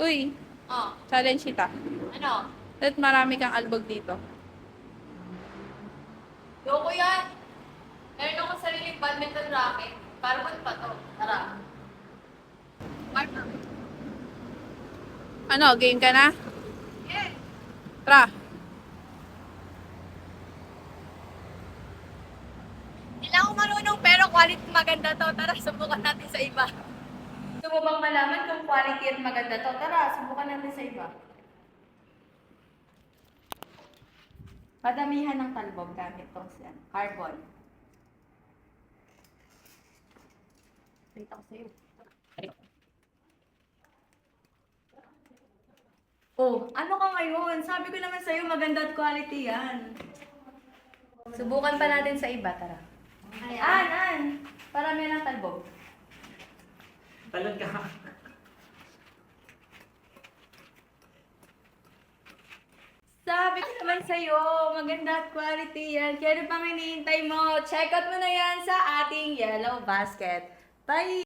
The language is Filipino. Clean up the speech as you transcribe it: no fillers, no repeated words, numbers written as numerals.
Uy, Oh, challenge kita. ano? At marami kang albog dito. Loko yan. Meron ako sariling badminton racket. Para ba't pa to? Tara. Partner. Ano, game ka na? Yes. Tara. Hindi lang ako marunong pero quality maganda to. Tara, subukan natin sa iba. Gusto mo bang malaman kung quality at maganda to? Tara, subukan natin sa iba. Padamihan ng talbog gamit tong carbon. Dito ko sa'yo. Oh, ano ka ngayon? Sabi ko naman sa'yo maganda at quality yan. Subukan pa natin sa iba, tara. An! Paramihan ng talbog. Talon ka. Sabi ko naman sa'yo, maganda at quality yan. Kaya ano pang hinihintay mo? Check out mo na yan sa ating yellow basket. Bye!